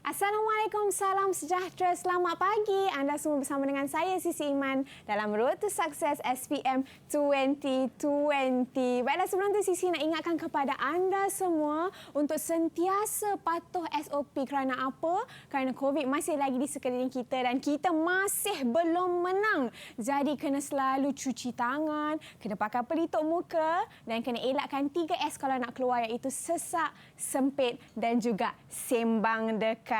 Assalamualaikum, salam sejahtera, selamat pagi. Anda semua bersama dengan saya, Sisi Iman, dalam Road to Success SPM 2020. Baiklah, sebelum tu Sisi nak ingatkan kepada anda semua untuk sentiasa patuh SOP. Kerana apa? Kerana COVID masih lagi di sekeliling kita dan kita masih belum menang. Jadi kena selalu cuci tangan, kena pakai pelitup muka dan kena elakkan 3S kalau nak keluar, iaitu sesak, sempit dan juga sembang dekat.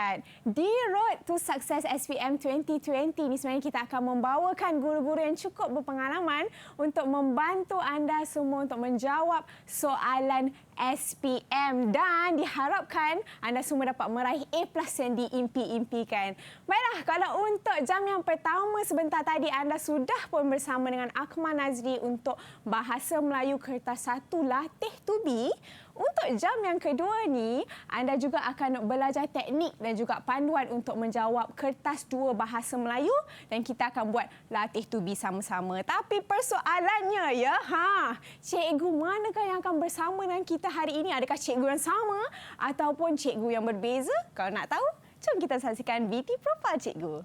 Di Road to Success SPM 2020 ni sebenarnya kita akan membawakan guru-guru yang cukup berpengalaman untuk membantu anda semua untuk menjawab soalan SPM dan diharapkan anda semua dapat meraih A+ yang diimpi-impikan. Baiklah, kalau untuk jam yang pertama sebentar tadi anda sudah pun bersama dengan Akmal Nazri untuk Bahasa Melayu Kertas 1 Latih to Be. Untuk jam yang kedua ni, anda juga akan belajar teknik dan juga panduan untuk menjawab Kertas 2 Bahasa Melayu dan kita akan buat latih to be sama-sama. Tapi persoalannya cikgu manakah yang akan bersama dengan kita hari ini? Adakah cikgu yang sama ataupun cikgu yang berbeza? Kalau nak tahu, jom kita saksikan VT Profile Cikgu.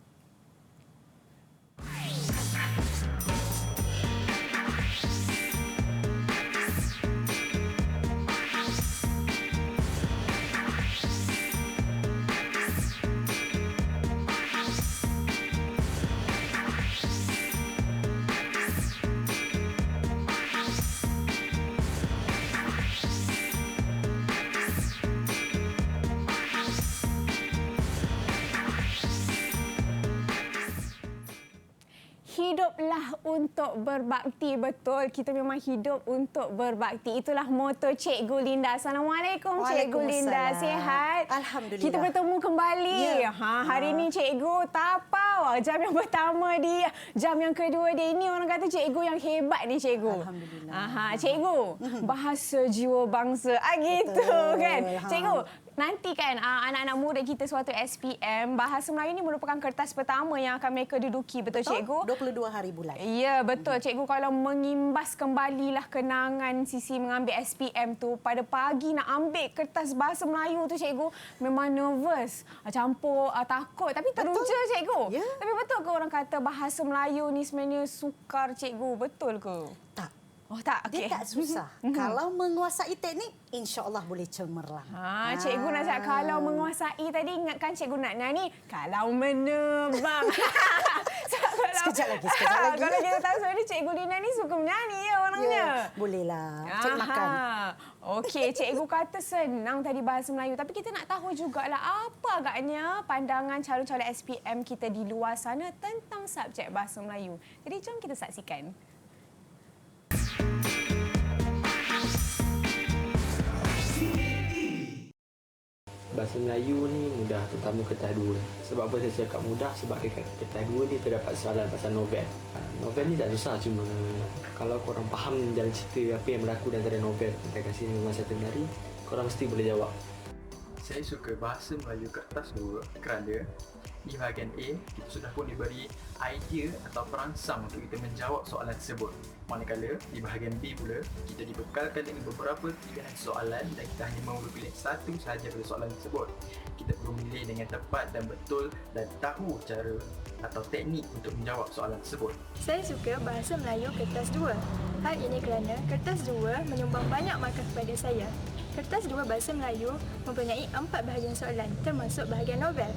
Hiduplah untuk berbakti. Betul, kita memang hidup untuk berbakti. Itulah moto Cikgu Linda. Assalamualaikum Cikgu Linda. Sihat? Alhamdulillah. Kita bertemu kembali. Ya. Hari ini Cikgu tapau. Jam yang pertama dia, jam yang kedua dia. Ini orang kata cikgu yang hebat ni Cikgu. Alhamdulillah. Cikgu, bahasa jiwa bangsa. Gitu Betul. kan? Cikgu, nanti kan anak-anak muda kita suatu SPM, Bahasa Melayu ini merupakan kertas pertama yang akan mereka duduki. Betul Cikgu? 22 hari bulan. Ya, betul Cikgu. Kalau mengimbas kembalilah kenangan Sisi mengambil SPM tu, pada pagi nak ambil kertas Bahasa Melayu tu Cikgu, memang nervous. Campur takut tapi teruja Cikgu. Ya. Tapi betul ke orang kata Bahasa Melayu ni sebenarnya sukar Cikgu? Betul ke? Tak. Oh tak, okey. Dia tak susah. Kalau menguasai teknik, insya-Allah boleh cemerlang. Cikgu nak cakap kalau menguasai tadi, ingatkan Cikgu nak nyanyi kalau menerbang. Sekejap lagi. Kalau kita tahu sebenarnya Cikgu Lina ni suka menyanyi ya orangnya. Ya, bolehlah. Cek makan. Okey, Cikgu kata senang tadi Bahasa Melayu. Tapi kita nak tahu jugalah apa agaknya pandangan calon-calon SPM kita di luar sana tentang subjek Bahasa Melayu. Jadi jom kita saksikan. Bahasa Melayu ni mudah, terutama kertas 2. Sebab apa saya cakap mudah? Sebab dekat kertas 2 ni terdapat soalan pasal novel. Novel ni tak susah, cuma kalau korang faham jalan cerita apa yang berlaku dalam antara novel tentang kasih Memang Satu Menari, korang mesti boleh jawab. Saya suka Bahasa Melayu Kertas 2 kerana di bahagian A, kita sudah pun diberi idea atau perangsang untuk kita menjawab soalan tersebut. Manakala di bahagian B pula, kita dibekalkan dengan beberapa pilihan soalan dan kita hanya mahu pilih satu sahaja pada soalan tersebut. Kita perlu memilih dengan tepat dan betul dan tahu cara atau teknik untuk menjawab soalan tersebut. Saya suka Bahasa Melayu Kertas 2. Hal ini kerana Kertas 2 menyumbang banyak markah kepada saya. Kertas 2 Bahasa Melayu mempunyai 4 bahagian soalan termasuk bahagian novel.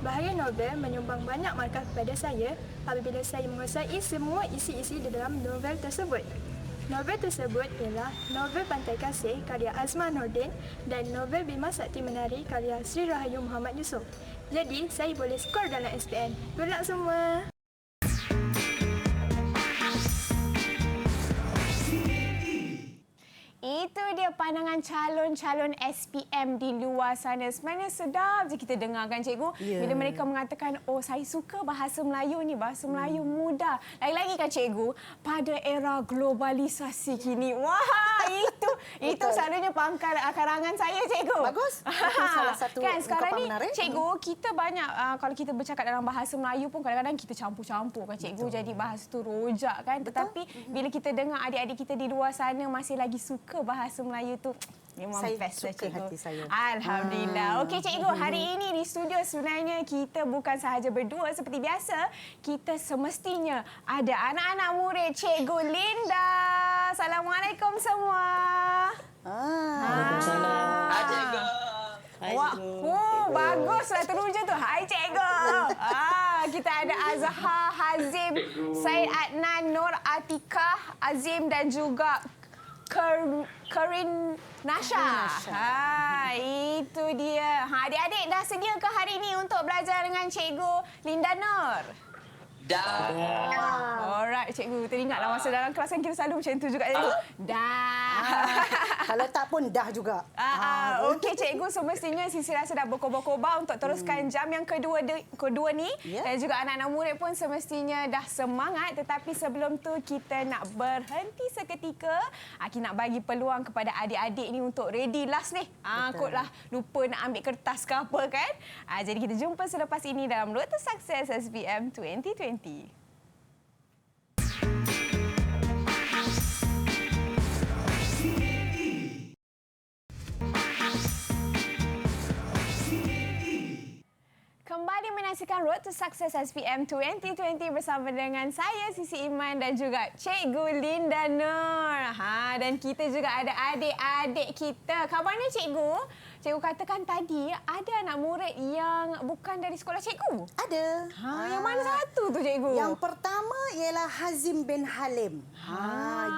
Bahagian novel menyumbang banyak markah kepada saya apabila saya menguasai semua isi-isi di dalam novel tersebut. Novel tersebut ialah novel Pantai Kasih karya Azmah Nordin dan novel Bima Sakti Menari karya Sri Rahayu Muhammad Yusof. Jadi, saya boleh skor dalam SPM. Good luck semua! Itu dia pandangan calon-calon SPM di luar sana. Sebenarnya sedap je kita dengarkan Cikgu. Yeah. Bila mereka mengatakan, oh saya suka Bahasa Melayu ni, Bahasa Melayu mudah. Lagi-lagi kan Cikgu, pada era globalisasi kini, wah itu Itu selalunya pangkal karangan saya, cikgu. Bagus. Itu salah satu kan sekarang ungkapan ni, menarik. cikgu, kita banyak kalau kita bercakap dalam bahasa Melayu pun kadang-kadang kita campur-campur kan, cikgu. Jadi bahasa tu rojak kan. Tetapi bila kita dengar adik-adik kita di luar sana masih lagi suka bahasa Melayu tu, memang Saya best lah, suka cikgu. hati saya. Alhamdulillah. Okey, cikgu, hari ini di studio sebenarnya kita bukan sahaja berdua seperti biasa. Kita semestinya ada anak-anak murid Cikgu Linda. Assalamualaikum semua. Waalaikumsalam. Hai cikgu. Wah, baguslah teruja tu. Hai cikgu. Kita ada Azhar, Hazim, Said Adnan, Nur Atikah, Azim dan juga Karin Nasha. Itu dia. Adik-adik dah sedia ke hari ini untuk belajar dengan Cikgu Linda Nur? Dah. Alright, cikgu. Teringatlah masa dalam kelas kan kita selalu macam tu juga, cikgu. Dah. Kalau tak pun dah juga. Okey, cikgu, semestinya Sisi rasa dah berkobar-kobar untuk teruskan jam yang kedua ni. Ya. Dan juga anak-anak murid pun semestinya dah semangat. Tetapi sebelum tu kita nak berhenti seketika. Kita nak bagi peluang kepada adik-adik ni untuk ready last ni. Kotlah lupa nak ambil kertas ke apa kan. Jadi kita jumpa selepas ini dalam Road to Success SPM 2020. Kembali menyaksikan Road to Success SPM 2020 bersama dengan saya, Sisi Iman dan juga Cikgu Linda Nur. Dan kita juga ada adik-adik kita. Kabarnya cikgu, cikgu katakan tadi ada anak murid yang bukan dari sekolah cikgu. Ada. Yang mana satu tu cikgu? Yang pertama ialah Hazim bin Halim.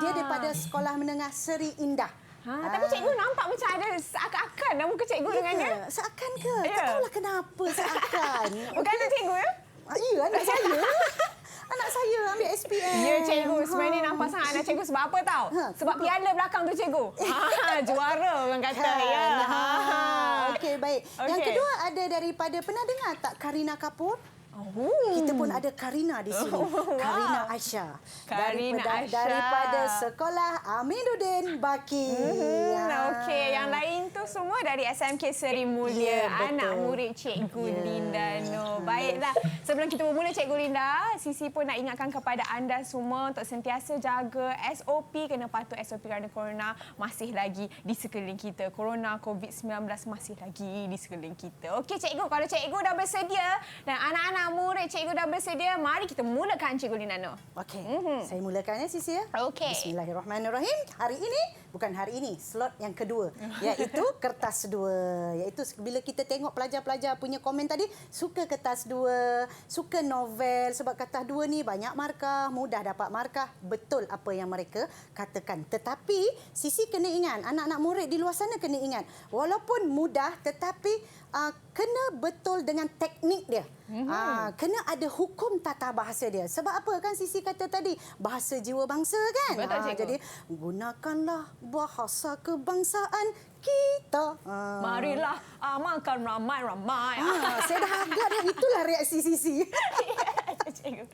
Dia daripada Sekolah Menengah Seri Indah. Tapi cikgu nampak macam ada seakan-akan nama muka cikgu dengan dia. Seakan ke? Ya. Tak tahulah kenapa seakan. Bukan tu cikgu ya? Ya, anak saya. Anak saya ambil SPM. Ya cikgu, sebenarnya nampak sangat anak cikgu sebab apa tahu? Sebab piala belakang tu cikgu. Juara orang kata. Ya. Okey, baik. Yang Okey. kedua ada daripada, pernah dengar tak Karina Kapoor? Kita pun ada Karina di sini. Karina Aisyah. Karina Aisyah. Daripada Sekolah Aminuddin Baki. Okey, yang lain tu semua dari SMK Seri Mulia. Ya, betul. Anak murid Cikgu Linda Nur. Baiklah, sebelum kita bermula Cikgu Linda, Sisi pun nak ingatkan kepada anda semua untuk sentiasa jaga SOP, kena patuh SOP kerana corona masih lagi di sekeliling kita. Corona COVID-19 masih lagi di sekeliling kita. Okey cikgu, kalau cikgu dah bersedia dan anak-anak murid cikgu dah bersedia, mari kita mulakan Cikgu Linda Nur. Okey, saya mulakan ya Sisi ya. Okey. Bismillahirrahmanirrahim. Bukan hari ini, slot yang kedua, iaitu kertas 2. Iaitu bila kita tengok pelajar-pelajar punya komen tadi, suka kertas 2, suka novel sebab kertas 2 ni banyak markah, mudah dapat markah. Betul apa yang mereka katakan. Tetapi Sisi kena ingat, anak-anak murid di luar sana kena ingat, walaupun mudah tetapi kena betul dengan teknik dia. Kena ada hukum tata bahasa dia. Sebab apa kan Sisi kata tadi, bahasa jiwa bangsa kan. Betul, cikgu. Jadi gunakanlah bahasa kebangsaan kita. Marilah amalkan ramai-ramai. Saya dah agak dah, itulah reaksi Sisi. Cikgu.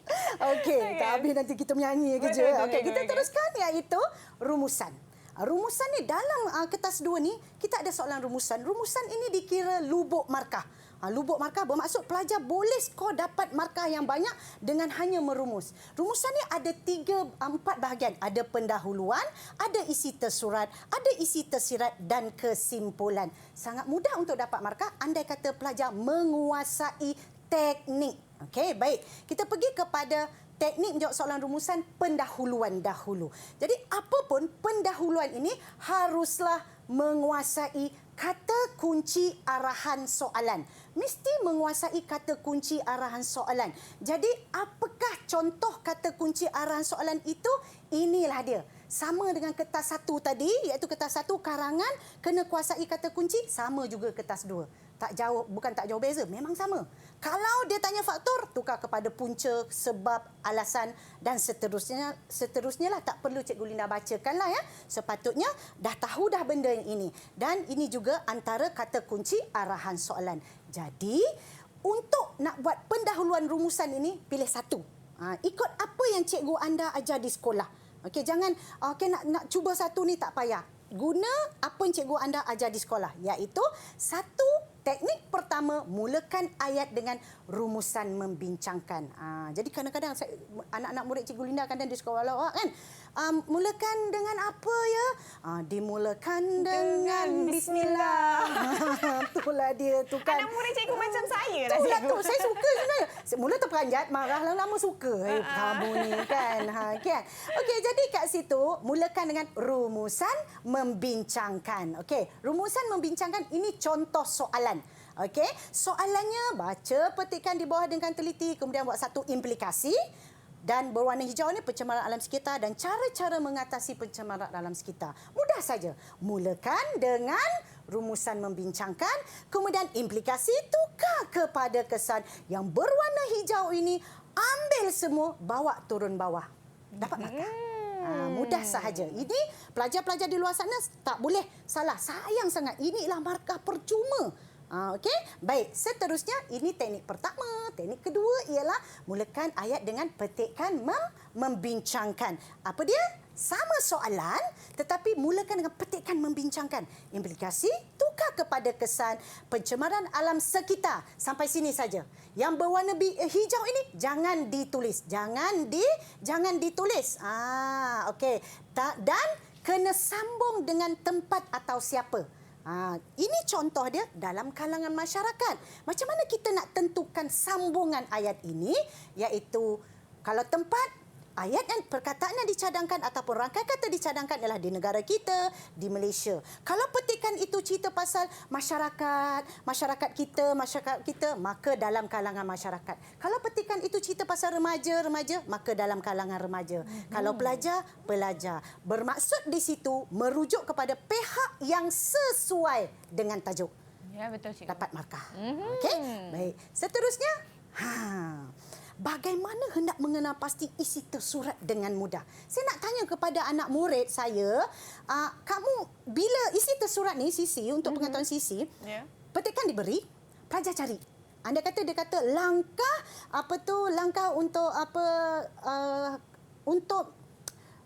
Okey, tak habis nanti kita menyanyi kerja. Betul, Okey, kita okey. teruskan iaitu rumusan. Rumusan ni dalam kertas 2 ni kita ada soalan rumusan. Rumusan ini dikira lubuk markah. Lubuk markah bermaksud pelajar boleh skor dapat markah yang banyak dengan hanya merumus. Rumusan ni ada 4 bahagian. Ada pendahuluan, ada isi tersurat, ada isi tersirat dan kesimpulan. Sangat mudah untuk dapat markah andai kata pelajar menguasai teknik. Okey, baik. Kita pergi kepada teknik menjawab soalan rumusan pendahuluan dahulu. Jadi apapun pendahuluan ini haruslah menguasai kata kunci arahan soalan. Mesti menguasai kata kunci arahan soalan. Jadi apakah contoh kata kunci arahan soalan itu? Inilah dia. Sama dengan kertas 1 tadi, iaitu kertas 1 karangan kena kuasai kata kunci, sama juga kertas 2. Tak jauh, bukan tak jauh beza, memang sama. Kalau dia tanya faktor, tukar kepada punca, sebab, alasan dan seterusnya lah. Tak perlu Cikgu Linda bacakanlah ya. Sepatutnya dah tahu dah benda yang ini. Dan ini juga antara kata kunci arahan soalan. Jadi, untuk nak buat pendahuluan rumusan ini, pilih satu. Ikut apa yang cikgu anda ajar di sekolah. Okey, jangan nak cuba satu ni tak payah. guna apa yang cikgu anda ajar di sekolah, iaitu satu, teknik pertama, mulakan ayat dengan rumusan membincangkan. Jadi kadang-kadang anak-anak murid Cikgu Linda kadang di sekolah awak kan, mulakan dengan apa ya? Dimulakan dengan bismillah. Itulah dia tu kan. Anak murid cikgu macam saya lah. Itulah Cikgu. tu, saya suka sebenarnya. Mula terperanjat, marah lama-lama suka. Kamu ni kan. Kan? Okey, jadi kat situ mulakan dengan rumusan membincangkan. Okey, rumusan membincangkan ini contoh soalan. Okey, soalannya baca, petikkan di bawah dengan teliti, kemudian buat satu implikasi. Dan berwarna hijau ni pencemaran alam sekitar dan cara-cara mengatasi pencemaran alam sekitar. Mudah saja. Mulakan dengan rumusan membincangkan, kemudian implikasi tukar kepada kesan yang berwarna hijau ini, ambil semua, bawa turun bawah. Dapat markah. Mudah sahaja. Ini pelajar-pelajar di luar sana tak boleh salah. Sayang sangat. Inilah markah percuma. Okey, baik. Seterusnya, ini teknik pertama. Teknik kedua ialah mulakan ayat dengan petikan membincangkan. Apa dia? Sama soalan, tetapi mulakan dengan petikan membincangkan. Implikasi, tukar kepada kesan pencemaran alam sekitar. Sampai sini saja. Yang berwarna hijau ini jangan ditulis. Jangan ditulis. Okey. Dan kena sambung dengan tempat atau siapa. Ini contoh dia dalam kalangan masyarakat. Macam mana kita nak tentukan sambungan ayat ini? Iaitu kalau tempat, ayat yang perkataan yang dicadangkan ataupun rangkaian kata dicadangkan ialah di negara kita, di Malaysia. Kalau petikan itu cerita pasal masyarakat kita, maka dalam kalangan masyarakat. Kalau petikan itu cerita pasal remaja, maka dalam kalangan remaja. Kalau pelajar. Bermaksud di situ merujuk kepada pihak yang sesuai dengan tajuk. Ya, betul, cikgu. Dapat markah. Okey? Baik. Seterusnya, bagaimana hendak mengenal pasti isi tersurat dengan mudah? Saya nak tanya kepada anak murid saya, kamu bila isi tersurat ni, sisi untuk pengetahuan sisi, petikan diberi, pelajar cari. Anda kata dia kata langkah untuk untuk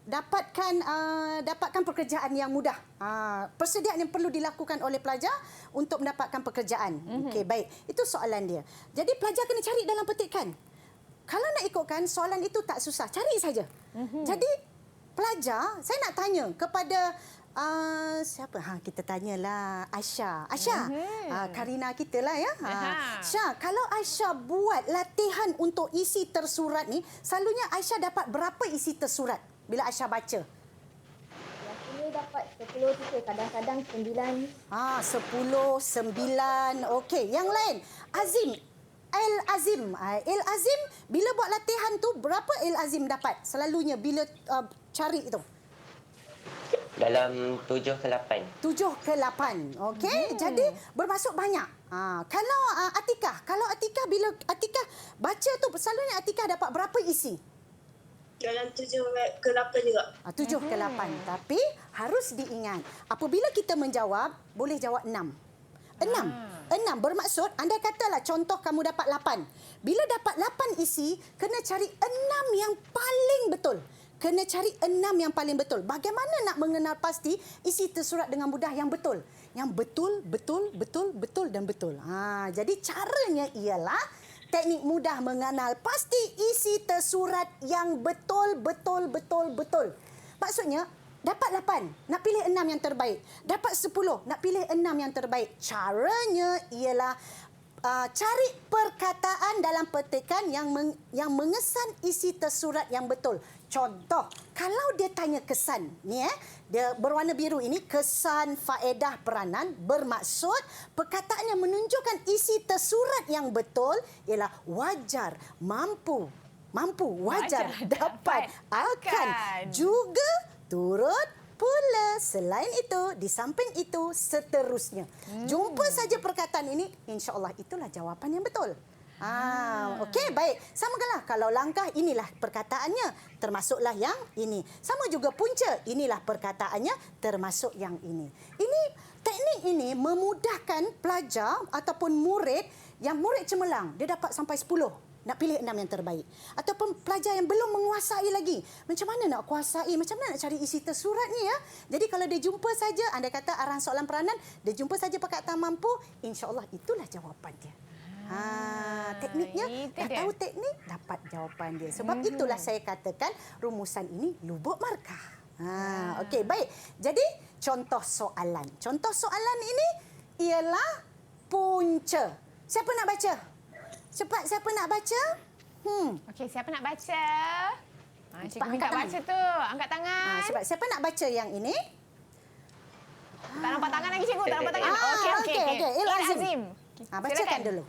dapatkan pekerjaan yang mudah. Persediaan yang perlu dilakukan oleh pelajar untuk mendapatkan pekerjaan. Okey, baik. Itu soalan dia. Jadi pelajar kena cari dalam petikan. Kalau nak ikutkan, soalan itu tak susah. Cari saja. Jadi, pelajar, saya nak tanya kepada siapa? Kita tanyalah Aisyah. Karina kita lah ya. Aisyah, kalau Aisyah buat latihan untuk isi tersurat ni, selalunya Aisyah dapat berapa isi tersurat bila Aisyah baca? Biasanya dapat 10 tiga, kadang-kadang 9. 10, 9. Okey, yang lain. El Azim, bila buat latihan tu, berapa El Azim dapat selalunya bila cari itu? Dalam 7 ke 8. 7 ke 8. Okey, jadi bermaksud banyak. Kalau Atikah, bila Atikah baca tu, selalunya Atikah dapat berapa isi? Dalam 7 ke 8 juga. 7 ke 8. Tapi harus diingat, apabila kita menjawab, boleh jawab 6. 6 bermaksud, anda katalah contoh kamu dapat 8. Bila dapat 8 isi, kena cari 6 yang paling betul. Bagaimana nak mengenal pasti isi tersurat dengan mudah yang betul? Yang betul dan betul. Jadi caranya ialah teknik mudah mengenal pasti isi tersurat yang betul. Maksudnya, dapat 8, nak pilih 6 yang terbaik. Dapat 10, nak pilih 6 yang terbaik. Caranya ialah cari perkataan dalam petikan yang mengesan isi tersurat yang betul. Contoh, kalau dia tanya kesan, dia berwarna biru ini, kesan, faedah, peranan, bermaksud perkataan yang menunjukkan isi tersurat yang betul ialah wajar, mampu, wajar, dapat, akan, juga, turut, pula, selain itu, di samping itu, seterusnya. Jumpa saja perkataan ini, insya-Allah itulah jawapan yang betul. Okey, baik. Samakanlah. Kalau langkah, inilah perkataannya, termasuklah yang ini. Sama juga punca, inilah perkataannya, termasuk yang ini. Teknik ini memudahkan pelajar ataupun murid yang murid cemerlang. Dia dapat sampai 10. nak pilih 6 yang terbaik. Ataupun pelajar yang belum menguasai lagi. Macam mana nak kuasai, macam mana nak cari isi tersurat ni ya. Jadi kalau dia jumpa saja, anda kata arahan soalan peranan, dia jumpa saja perkataan mampu, insya-Allah itulah jawapan dia. Tekniknya, dah tahu teknik, dapat jawapan dia. Sebab itulah saya katakan rumusan ini lubuk markah. Okey, baik. Jadi, contoh soalan. Contoh soalan ini ialah punca. Siapa nak baca? Cepat, siapa nak baca? Okey, siapa nak baca? Cikgu minta angkat tangan. baca tu. Angkat tangan. Cepat, siapa nak baca yang ini? Tak nampak tangan lagi, cikgu. Tak nampak tangan. Okey. Il Azim. Bacakan Silakan. dulu.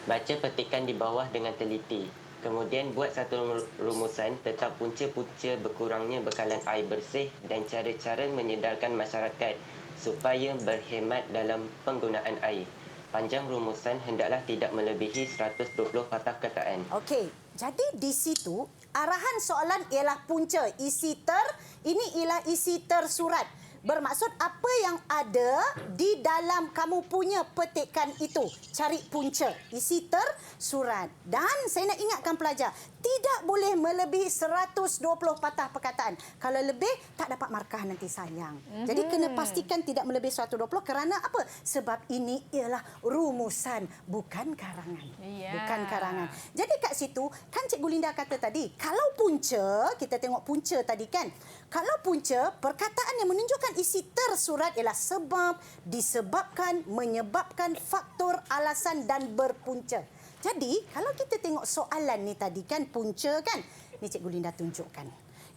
Baca petikan di bawah dengan teliti. Kemudian buat satu rumusan tentang punca-punca berkurangnya bekalan air bersih dan cara-cara menyedarkan masyarakat supaya berhemat dalam penggunaan air. Panjang rumusan hendaklah tidak melebihi 120 patah kataan. Okey, jadi di situ arahan soalan ialah punca. Ini ialah isi tersurat. Bermaksud apa yang ada di dalam kamu punya petikan itu. Cari punca, isi tersurat. Dan saya nak ingatkan pelajar, tidak boleh melebihi 120 patah perkataan. Kalau lebih, tak dapat markah nanti sayang. Jadi kena pastikan tidak melebihi 120 kerana apa? Sebab ini ialah rumusan, bukan karangan. Bukan karangan. Jadi kat situ, kan Cikgu Linda kata tadi, kalau punca, kita tengok punca tadi kan. Kalau punca, perkataan yang menunjukkan isi tersurat ialah sebab, disebabkan, menyebabkan, faktor, alasan dan berpunca. Jadi, kalau kita tengok soalan ni tadi kan, punca kan. Ni Cikgu Linda tunjukkan.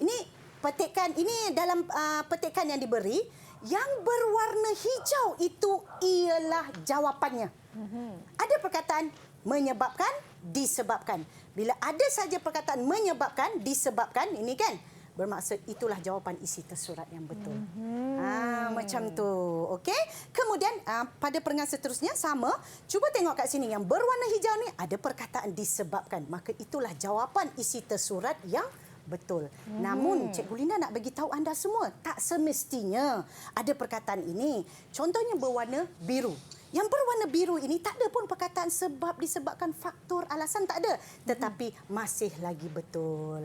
Ini petikan, ini dalam petikan yang diberi, yang berwarna hijau itu ialah jawapannya. Ada perkataan menyebabkan, disebabkan. Bila ada saja perkataan menyebabkan, disebabkan, ini kan, bermaksud itulah jawapan isi tersurat yang betul. Macam tu. Okey. Kemudian pada perenggan seterusnya sama. Cuba tengok kat sini yang berwarna hijau ni ada perkataan disebabkan. Maka itulah jawapan isi tersurat yang betul. Namun Cikgu Linda nak bagi tahu anda semua, tak semestinya ada perkataan ini. Contohnya berwarna biru. Yang berwarna biru ini tak ada pun perkataan sebab, disebabkan, faktor, alasan, tak ada. Tetapi masih lagi betul.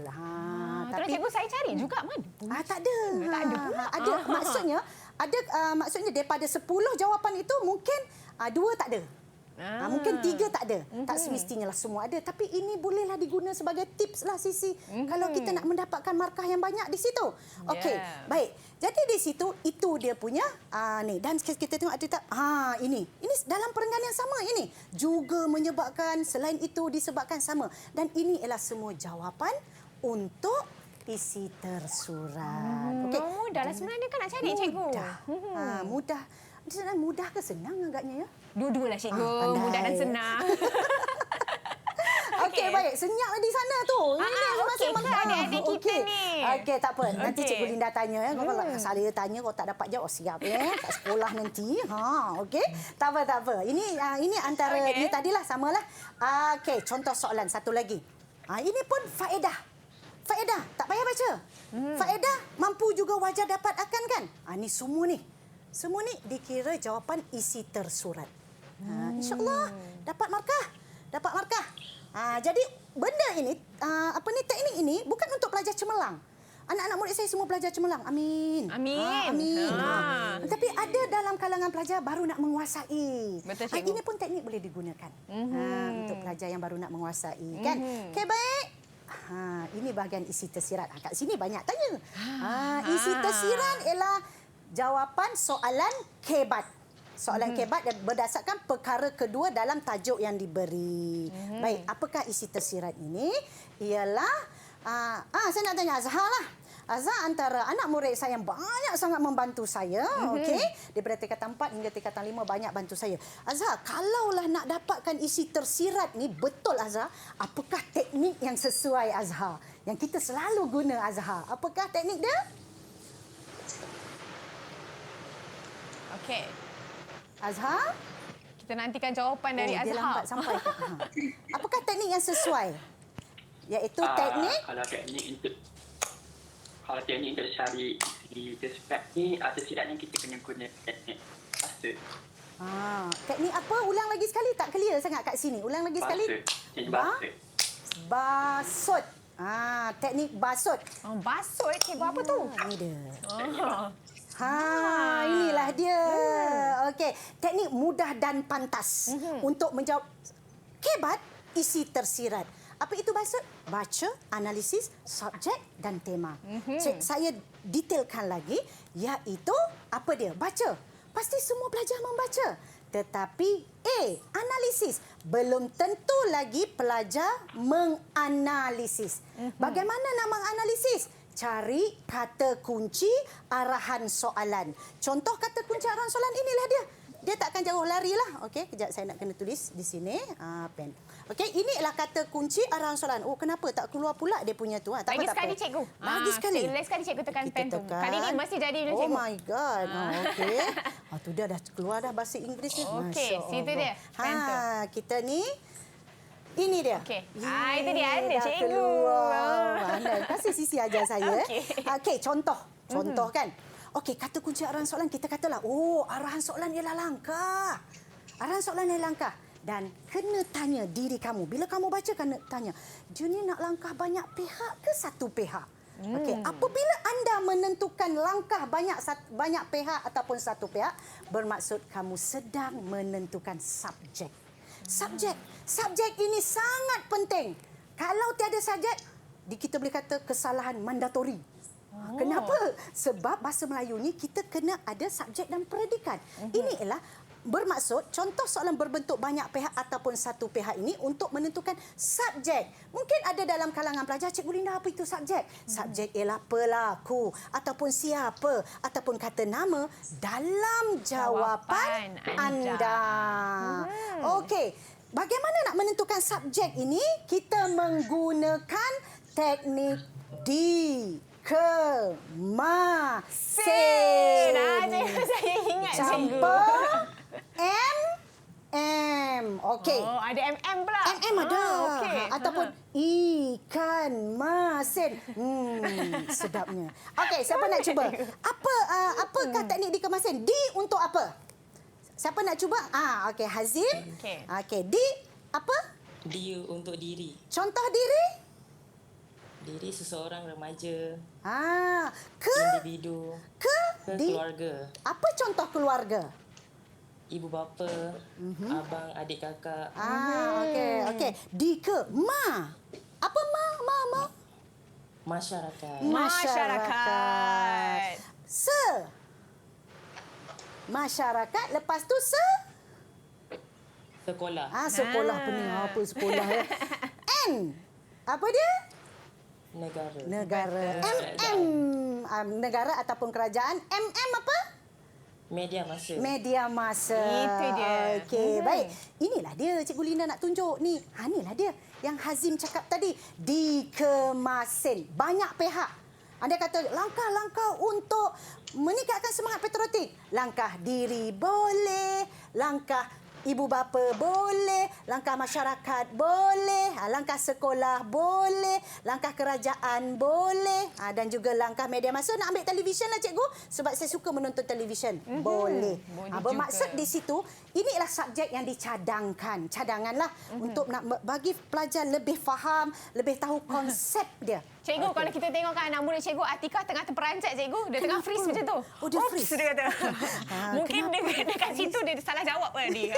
Terus cikgu saya cari juga mana? Tak ada. Tak ada pula. Ada maksudnya daripada 10 jawapan itu mungkin 2 tak ada. Mungkin 3 tak ada. Tak semestinya lah semua ada. Tapi ini bolehlah diguna sebagai tips lah Sisi. Kalau kita nak mendapatkan markah yang banyak di situ. Okey, baik. Jadi di situ, itu dia punya ni. Dan kita tengok ada tak? Ini dalam perenggan yang sama ini. Juga menyebabkan, selain itu disebabkan sama. Dan ini ialah semua jawapan untuk isi tersurat. Okey. Mudahlah sebenarnya kan nak cari cikgu. Mudah. Mudah ke senang agaknya ya? Dua-dualah cikgu, mudah dan senang. Okey, baik. Senyap di sana tu. Okey ke adik-adik kita ni? Okey, tak apa. Nanti Okey. Cikgu Linda tanya. Kalau saya tanya, kau tak dapat jawab, siap ya. Kat sekolah nanti. Okey. Tak apa. Ini antara ini tadilah, samalah. Okey, contoh soalan satu lagi. Ini pun faedah. Faedah, tak payah baca. Faedah, mampu juga wajar dapat akan kan? Ini semua ni. Semua ni dikira jawapan isi tersurat. InsyaAllah dapat markah. Dapat markah. Jadi benda ini, teknik ini bukan untuk pelajar cemerlang. Anak-anak murid saya semua pelajar cemerlang. Amin. Amin. Tapi ada dalam kalangan pelajar baru nak menguasai. Betul, cikgu. Ini pun teknik boleh digunakan. Untuk pelajar yang baru nak menguasai. Kan? Okey, baik. Ini bahagian isi tersirat. Kat sini banyak tanya. Isi tersirat ialah jawapan soalan kebat. Soalan kebat berdasarkan perkara kedua dalam tajuk yang diberi. Baik, apakah isi tersirat ini? Ialah, saya nak tanya Azhar lah. Azhar antara anak murid saya yang banyak sangat membantu saya. Okey, daripada tingkatan 4 hingga tingkatan 5 banyak bantu saya. Azhar, kalaulah nak dapatkan isi tersirat ni betul Azhar, apakah teknik yang sesuai Azhar? Yang kita selalu guna Azhar. Apakah teknik dia? Okey. Azhar? Kita nantikan jawapan dari Dia Azhar. lambat sampai. Apakah teknik yang sesuai? Iaitu teknik? Kalau teknik untuk cari isi tersirat ni, tersirat ni kita kena guna teknik fasa. Teknik apa? Ulang lagi sekali. Tak clear sangat kat sini. Ulang lagi sekali. Basut. Teknik basut. Basut, cikgu apa tu? Ini dia. Inilah dia. Okey, teknik mudah dan pantas untuk menjawab kebat isi tersirat. Apa itu basut? Baca, analisis, subjek dan tema. Saya detailkan lagi, iaitu apa dia? Baca. Pasti semua pelajar membaca. Tetapi analisis. Belum tentu lagi pelajar menganalisis. Bagaimana nak menganalisis? Cari kata kunci arahan soalan. Contoh kata kunci arahan soalan inilah dia. Dia tak akan jauh lari lah. Okey, kejap saya nak kena tulis di sini. Pen. Okey, inilah kata kunci arahan soalan. Oh, kenapa tak keluar pula dia punya tu? Tak Lagi apa, sekali, tak apa. cikgu. Lagi sekali. Lagi sekali cikgu tekan Kita pen tu. tekan. Kali ni mesti jadi cikgu. Oh my God. Okey. Tu dia dah keluar dah bahasa Inggeris ni. Okey, situ dia. Pen tu. Kita ni. Ini dia. Okey. Itu dia ada dah cikgu. keluar. Kasih sisi ajar saya. Okey, contoh. Contoh kan. Okey, kata kunci arahan soalan kita katalah, arahan soalan ialah langkah. Arahan soalan ialah langkah. Dan kena tanya diri kamu. Bila kamu baca, kena tanya, dia ni nak langkah banyak pihak ke satu pihak? Okey, apabila anda menentukan langkah banyak pihak ataupun satu pihak, bermaksud kamu sedang menentukan subjek. Subjek ini sangat penting. Kalau tiada subjek, kita boleh kata kesalahan mandatori. Kenapa? Sebab bahasa Melayu ni kita kena ada subjek dan predikat. Ini ialah bermaksud contoh soalan berbentuk banyak pihak ataupun satu pihak ini untuk menentukan subjek. Mungkin ada dalam kalangan pelajar, Cikgu Linda, apa itu subjek? Subjek ialah pelaku ataupun siapa ataupun kata nama dalam jawapan anda. Okey, bagaimana nak menentukan subjek ini? Kita menggunakan teknik dikemasin. Cikgu, saya ingat cikgu. Campa Okey. Ada MM pula. MM ada. Okey. Ataupun ikan masin. Sedapnya. Okey, siapa nak cuba? Apakah teknik dikemasin? Di untuk apa? Siapa nak cuba? Okey, Hazim. Okey, di apa? Dia untuk diri. Contoh diri? Diri seseorang remaja. Individu. Keluarga. Apa contoh keluarga? Ibu bapa, abang, adik kakak. Okey. Di ke ma. Apa ma? Masyarakat. Masyarakat. Masyarakat. Lepas tu Sekolah. Sekolah pening. Apa sekolah ya? N. Apa dia? Negara. Negara ataupun kerajaan. apa? Media masa. Itu dia. Okey, baik. Inilah dia Cikgu Linda nak tunjuk ni. Inilah dia yang Hazim cakap tadi. Dikemasin. Banyak pihak. Anda kata langkah-langkah untuk meningkatkan semangat patriotik. Langkah diri boleh, langkah ibu bapa boleh, langkah masyarakat boleh, langkah sekolah boleh, langkah kerajaan boleh, dan juga langkah media massa. Nak ambil televisyen lah cikgu, sebab saya suka menonton televisyen. Boleh. Bermaksud di situ, inilah subjek yang dicadangkan. Cadanganlah untuk nak bagi pelajar lebih faham, lebih tahu konsep dia. Cikgu, kalau kita tengok kan anak murid cikgu, Atikah tengah terperanjat cikgu. Dia tengah freeze macam tu. Dia freeze. Dia kata. Mungkin dekat situ dia salah jawab tadi.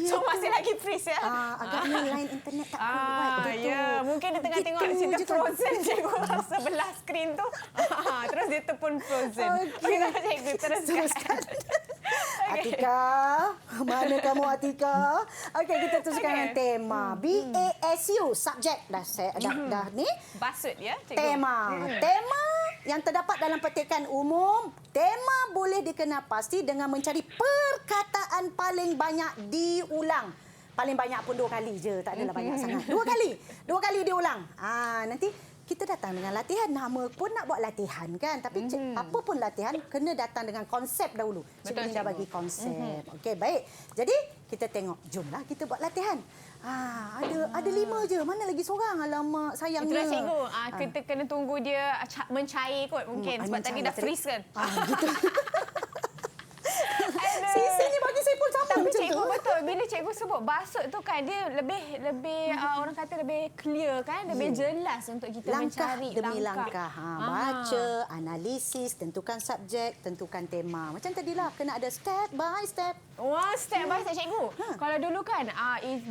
So masih lagi freeze ya. Agaknya line internet tak kuat betul. Ya, mungkin dia tengah tengok cerita Frozen cikgu sebelah skrin tu. Terus dia terpun Frozen. Okey, cikgu teruskan. Atika, mana kamu Atika? Okey, kita teruskan dengan tema. BASU, subjek. Dah ni. Basut ya, cikgu. Tema. Tema yang terdapat dalam petikan umum. Tema boleh dikenal pasti dengan mencari perkataan paling banyak diulang. Paling banyak pun 2 kali je. Tak adalah banyak sangat. 2 kali. 2 kali diulang. Nanti kita datang dengan latihan. Nama pun nak buat latihan kan. Tapi apa pun latihan, kena datang dengan konsep dahulu. Cikgu Linda bagi konsep. Okey, baik. Jadi, kita tengok. Jomlah kita buat latihan. Ada 5 je. Mana lagi seorang? Alamak, sayangnya. Itulah cikgu. Kita kena tunggu dia mencair kot mungkin. Sebab tadi dah freeze kan. Gitu. Sisanya bagi saya pun Betul. Bila cikgu sebut basut tu kan, dia lebih orang kata lebih clear kan, lebih jelas untuk kita langkah mencari demi langkah. Baca, analisis, tentukan subjek, tentukan tema. Macam tadilah, kena ada step by step. Wah, step by step cikgu. Kalau dulu kan,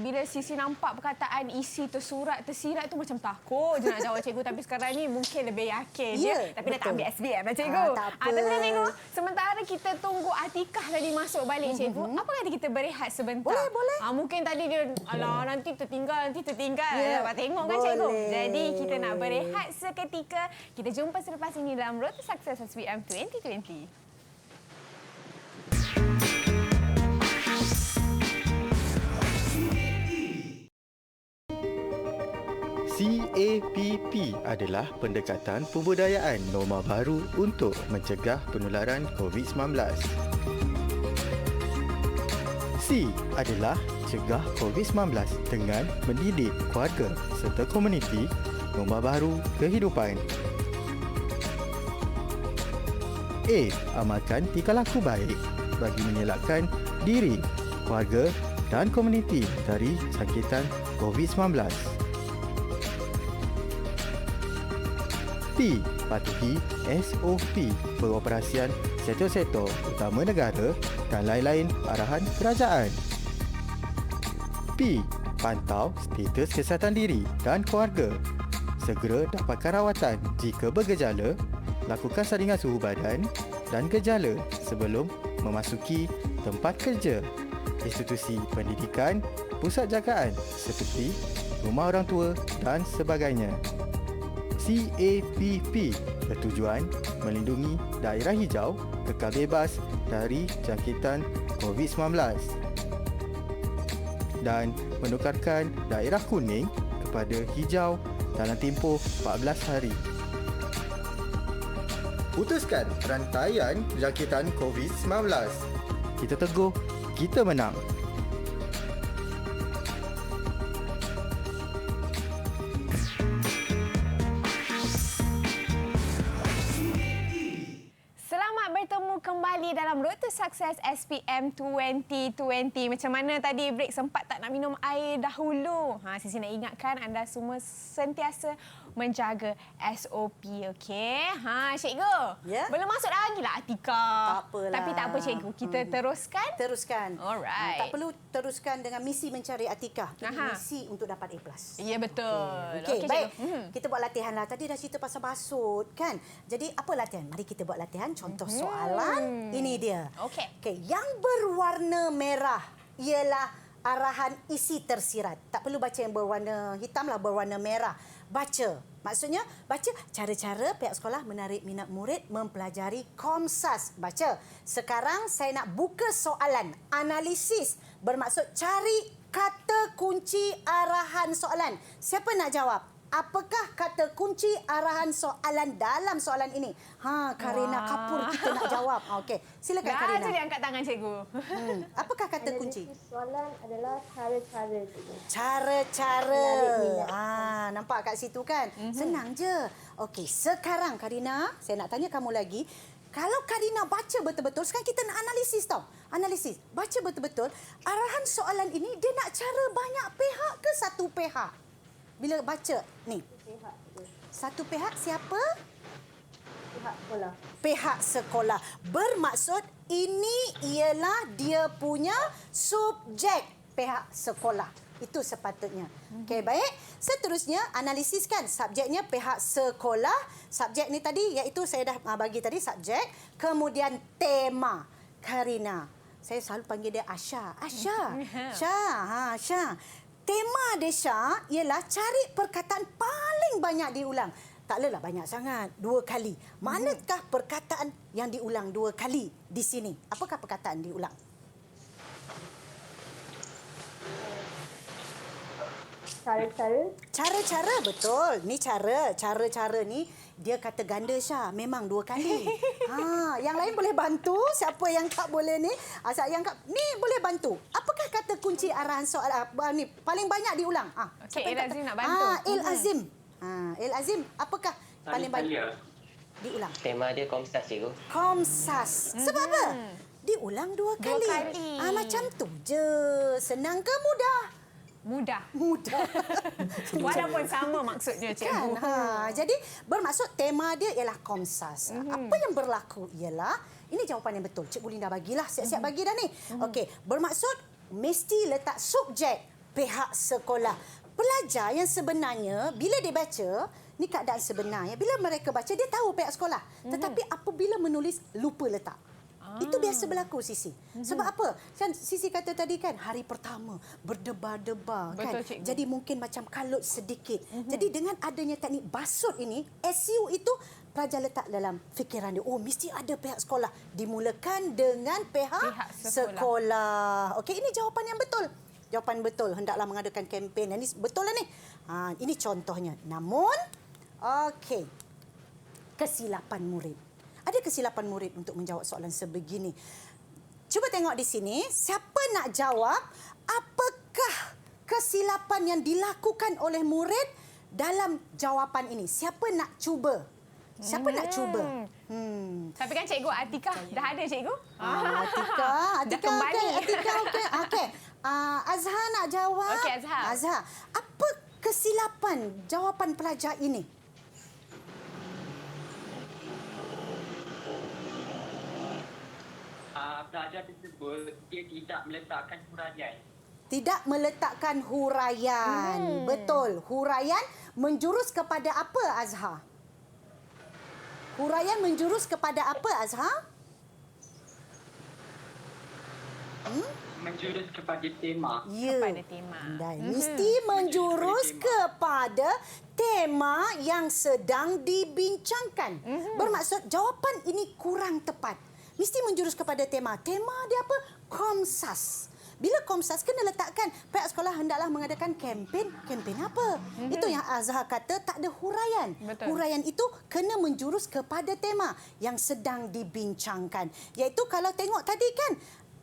bila Sisi nampak perkataan isi tersurat, tersirat tu macam takut je nak jawab cikgu. Tapi sekarang ni mungkin lebih yakin je. Tapi dah tak ambil SBM lah cikgu. Tak apa. Tapi cikgu, sementara kita tunggu Atikah tadi masuk balik cikgu, apa kata kita berehat sebentar? Boleh. Mungkin tadi dia, alah nanti tertinggal. Tengok kan cikgu. Boleh. Jadi kita nak berehat seketika. Kita jumpa selepas ini dalam Road to Success SPM 2020. CAPP adalah pendekatan pembudayaan norma baru untuk mencegah penularan COVID-19. C adalah cegah COVID-19 dengan mendidik keluarga serta komuniti norma baru kehidupan. A. Amalkan tingkah laku baik bagi mengelakkan diri, keluarga dan komuniti dari jangkitan COVID-19. P. Patuhi SOP pengoperasian sektor-sektor utama negara dan lain-lain arahan kerajaan. P. Pantau status kesihatan diri dan keluarga. Segera dapatkan rawatan jika bergejala, lakukan saringan suhu badan dan gejala sebelum memasuki tempat kerja, institusi pendidikan, pusat jagaan seperti rumah orang tua dan sebagainya. CAPP bertujuan melindungi daerah hijau kekal bebas dari jangkitan COVID-19 dan menukarkan daerah kuning kepada hijau dalam tempoh 14 hari. Putuskan rantaian jangkitan COVID-19. Kita teguh, kita menang. Kembali dalam Road to Success SPM 2020. Macam mana tadi break sempat tak nak minum air dahulu? Sisi nak ingatkan anda semua sentiasa menjaga SOP, okey? Cikgu. Ya? Belum masuk lagi lah Atikah. Tak apalah. Tapi tak apa cikgu, kita teruskan. Teruskan. Alright. Tak perlu teruskan dengan misi mencari Atikah. Ini misi untuk dapat A+. Ya, betul. Okey, baik. Kita buat latihan lah. Tadi dah cerita pasal basut kan. Jadi apa latihan? Mari kita buat latihan. Contoh soalan. Ini dia. Okey, yang berwarna merah ialah arahan isi tersirat. Tak perlu baca yang berwarna hitam lah, berwarna merah. Baca. Maksudnya, baca cara-cara pihak sekolah menarik minat murid mempelajari Komsas. Baca. Sekarang saya nak buka soalan. Analisis bermaksud cari kata kunci arahan soalan. Siapa nak jawab? Apakah kata kunci arahan soalan dalam soalan ini? Karina Kapur kita nak jawab. Okey, silakan Karina. Dah, dia angkat tangan cikgu. Apakah kata kunci? Soalan adalah cara-cara. Cara-cara. Nampak kat situ kan? Senang je. Okey, sekarang Karina, saya nak tanya kamu lagi. Kalau Karina baca betul-betul, sekarang kita nak analisis tau. Analisis. Baca betul-betul. Arahan soalan ini, dia nak cara banyak pihak ke satu pihak? Bila baca ni. Satu pihak siapa? Pihak sekolah. Pihak sekolah. Bermaksud ini ialah dia punya subjek pihak sekolah. Itu sepatutnya. Okey, baik. Seterusnya analisiskan subjeknya pihak sekolah. Subjek ni tadi iaitu saya dah bagi tadi subjek, kemudian tema. Karina. Saya selalu panggil dia Asha. Asha. Asha. Tema Desha ialah cari perkataan paling banyak diulang. Tak lelah banyak sangat, 2 kali. Manakah perkataan yang diulang 2 kali di sini? Apakah perkataan diulang? Cara-cara. Cara-cara, betul. Ni cara. Cara-cara ni dia kata ganda Syah. Memang 2 kali. Yang lain boleh bantu. Siapa yang tak boleh ni? Ni boleh bantu. Apakah kata kunci arahan soalan ni paling banyak diulang? Okey, Il Azim nak bantu. Il Azim. Il Azim, apakah paling banyak diulang? Tema dia Komsas, cikgu. Komsas. Sebab apa? diulang dua kali. kali. Macam tu je. Senang ke mudah? Mudah. Mudah. Walaupun sama maksudnya, Kan? cikgu. Jadi bermaksud tema dia ialah Komsas. Apa yang berlaku ialah, ini jawapan yang betul. Cikgu Linda bagilah, siap-siap bagi dah ni. Okey, bermaksud mesti letak subjek pihak sekolah. Pelajar yang sebenarnya bila dia baca, ni keadaan sebenarnya, bila mereka baca dia tahu pihak sekolah. Tetapi apabila menulis lupa letak. Itu biasa berlaku Sisi. Sebab apa? Kan Sisi kata tadi kan hari pertama berdebar-debar kan. Betul, cikgu. Jadi mungkin macam kalut sedikit. Jadi dengan adanya teknik basut ini, SU itu pelajar letak dalam fikiran dia, oh mesti ada pihak sekolah. Dimulakan dengan pihak sekolah. Okey, ini jawapan yang betul. Jawapan betul. Hendaklah mengadakan kempen. Ini betul lah ni. Ini contohnya. Namun, okey. Kesilapan murid. Ada kesilapan murid untuk menjawab soalan sebegini. Cuba tengok di sini. Siapa nak jawab apakah kesilapan yang dilakukan oleh murid dalam jawapan ini? Siapa nak cuba? Siapa nak cuba? Tapi kan cikgu Atikah dah ada cikgu. Atikah dah kembali. Okey. Azhar nak jawab. Okey, Azhar. Azhar, apa kesilapan jawapan pelajar ini? Pelajar tersebut dia tidak meletakkan huraian. Tidak meletakkan huraian. Betul. Huraian menjurus kepada apa, Azhar? Huraian menjurus kepada apa, Azhar? Menjurus kepada tema. Ya. Kepada tema. Dan mesti menjurus kepada tema yang sedang dibincangkan. Bermaksud jawapan ini kurang tepat. Mesti menjurus kepada tema. Tema dia apa? Komsas. Bila Komsas kena letakkan, pihak sekolah hendaklah mengadakan kempen. Kempen apa? Itu yang Azhar kata tak ada huraian. Betul. Huraian itu kena menjurus kepada tema yang sedang dibincangkan. Iaitu kalau tengok tadi kan,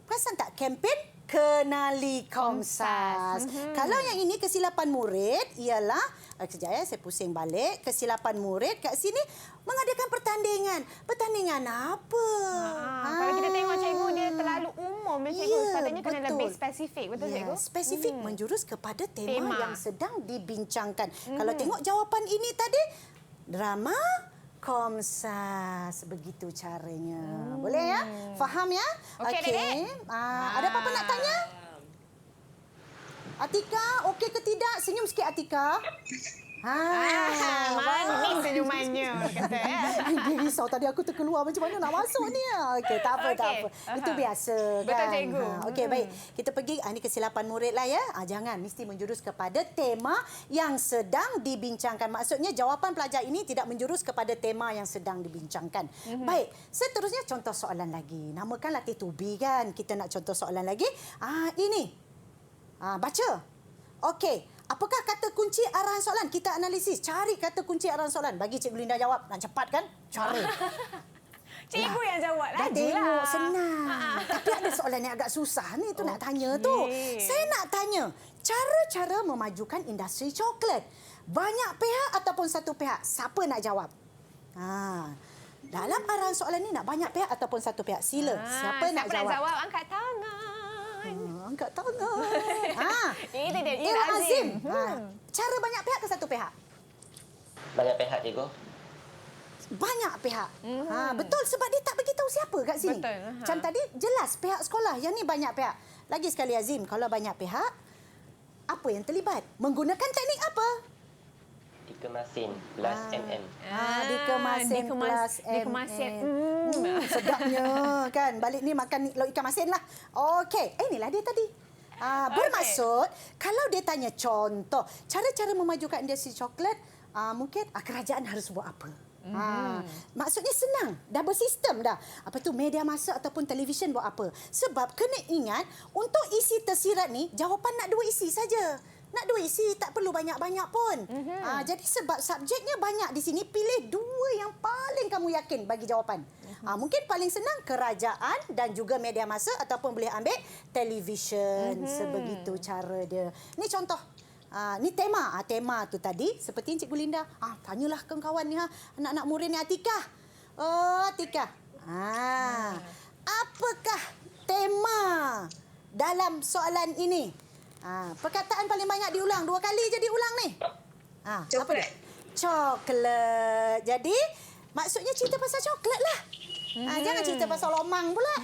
perasan tak kempen? Kenali Komsas. Kalau yang ini kesilapan murid ialah, sekejap ya, saya pusing balik. Kesilapan murid kat sini mengadakan pertandingan. Pertandingan apa? Kalau kita tengok cikgu dia terlalu umum. Cikgu sepatutnya kena lebih spesifik. Betul cikgu? Spesifik menjurus kepada tema yang sedang dibincangkan. Kalau tengok jawapan ini tadi, drama Komsas. Begitu caranya. Boleh ya? Faham ya? Okey, Dek. Ada apa-apa nak tanya? Atika, okey ke tidak? Senyum sikit, Atika. Manis senyumannya. Kata, ya. Dia risau tadi aku terkeluar macam mana nak masuk ni. Okey, tak apa, tak apa. Itu biasa kan. Betul, cikgu. Okey, baik. Kita pergi, ini kesilapan murid lah ya. Jangan, mesti menjurus kepada tema yang sedang dibincangkan. Maksudnya jawapan pelajar ini tidak menjurus kepada tema yang sedang dibincangkan. Baik, seterusnya contoh soalan lagi. Namakan latih to be kan. Kita nak contoh soalan lagi. Ini. Baca. Okey. Apakah kata kunci arahan soalan? Kita analisis. Cari kata kunci arahan soalan. Bagi Cikgu Linda jawab. Nak cepat kan? Cari. Cikgu yang jawab. Dah tengok, senang. Tapi ada soalan yang agak susah ni. Itu nak tanya tu. Saya nak tanya. Cara-cara memajukan industri coklat. Banyak pihak ataupun satu pihak? Siapa nak jawab? Dalam arahan soalan ni nak banyak pihak ataupun satu pihak? Sila. Siapa nak jawab? Angkat tangan. Angkat tangan. Itu dia. Azim. Cara banyak pihak ke satu pihak? Banyak pihak, cikgu. Banyak pihak. Betul, sebab dia tak beritahu siapa kat sini. Betul. Macam tadi jelas pihak sekolah. Yang ni banyak pihak. Lagi sekali Azim, kalau banyak pihak, apa yang terlibat? Menggunakan teknik apa? Dikemasin plus MM. Dikemasin plus MM. Sedapnya kan. Balik ni makan lauk ikan masin lah. Okey, inilah dia tadi. Bermaksud, kalau dia tanya contoh, cara-cara memajukan industri coklat, mungkin kerajaan harus buat apa? Maksudnya senang. Dah bersistem dah. Apa tu media massa ataupun televisyen buat apa? Sebab kena ingat, untuk isi tersirat ni, jawapan nak 2 isi saja. Nak 2 isi, tak perlu banyak-banyak pun. Jadi sebab subjeknya banyak di sini, pilih 2 yang paling kamu yakin bagi jawapan. Mungkin paling senang kerajaan dan juga media massa ataupun boleh ambil televisyen. Sebegitu cara dia. Ni contoh. Ni tema. Tema tu tadi seperti Cikgu Linda. Tanyalah kawan-kawan ni, anak-anak murid ni. Atikah. Oh, Atikah. apakah tema dalam soalan ini? Perkataan paling banyak diulang. 2 kali je diulang ni. Apa dia? Coklat. Jadi, maksudnya cerita pasal coklat lah. Jangan cerita pasal lomang pula.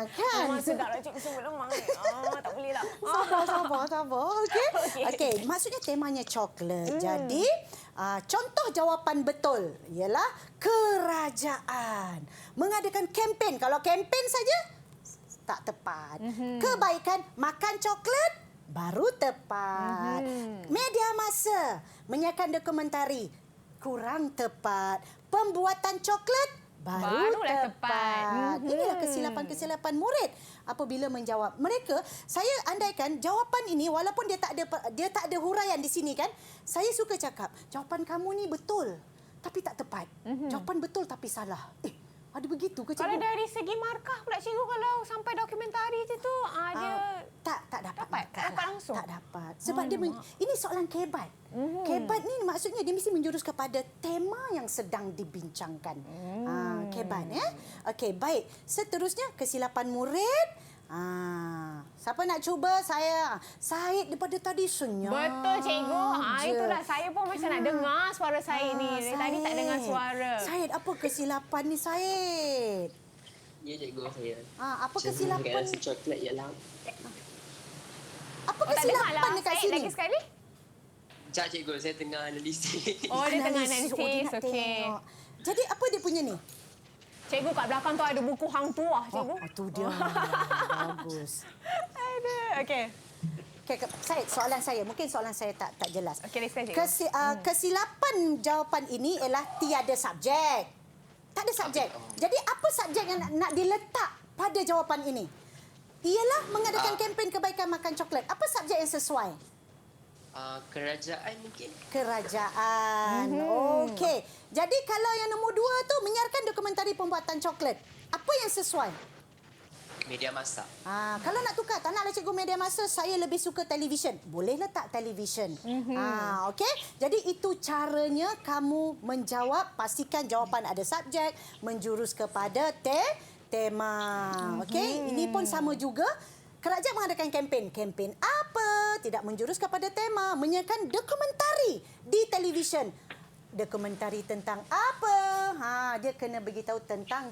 Kan? Memang sedaplah cikgu sebut lemang ni. Tak boleh lah. Sabar. Okey, maksudnya temanya coklat. Jadi, contoh jawapan betul ialah kerajaan mengadakan kempen. Kalau kempen saja, tak tepat. Kebaikan makan coklat baru tepat. Media massa menyiarkan dokumentari kurang tepat. Pembuatan coklat barulah tepat. Inilah kesilapan-kesilapan murid apabila menjawab. Mereka, saya andaikan jawapan ini walaupun dia tak ada huraian di sini kan, saya suka cakap, jawapan kamu ni betul tapi tak tepat. Jawapan betul tapi salah. Ada begitu ke cikgu? Kalau dari segi markah pula cikgu, kalau sampai dokumentari tu dia tak dapat langsung. Tak dapat. Sebab dia ini soalan kebat. Kebat ni maksudnya dia mesti menjurus kepada tema yang sedang dibincangkan. Kebat Okey, baik. Seterusnya kesilapan murid. Siapa nak cuba? Saya. Syed daripada tadi senyap. Betul cikgu. Itulah saya pun macam nak dengar suara Syed ni. Dari tadi tak dengar suara. Syed, apa kesilapan ni Syed? Ya cikgu saya. Apa kesilapan? Rasa coklat ialah apa kesilapan dekat sini? Lagi sekali. Sekejap cikgu, saya tengah analisis. Dia tengah analisis. Okey. Jadi apa dia punya ni? Cikgu, kat belakang tu ada buku hang tuah, cikgu. Tu dia. Bagus. Okey. Syed, soalan saya. Mungkin soalan saya tak jelas. Okey, cikgu. Kesilapan jawapan ini ialah tiada subjek. Tak ada subjek. Jadi apa subjek yang nak diletak pada jawapan ini? Ialah mengadakan kempen kebaikan makan coklat. Apa subjek yang sesuai? Kerajaan mungkin. Kerajaan. Okey. Jadi kalau yang nombor 2 tu menyiarkan dokumentari pembuatan coklat. Apa yang sesuai? Media massa. Kalau nak tukar, tak naklah cikgu media massa, saya lebih suka televisyen. Boleh letak televisyen. Okey. Jadi itu caranya kamu menjawab. Pastikan jawapan ada subjek, menjurus kepada tema. Okey. Ini pun sama juga. Kerajaan mengadakan kempen. Kempen apa? Tidak menjurus kepada tema. Menyiarkan dokumentari di televisyen. Dokumentari tentang apa? Dia kena beritahu tentang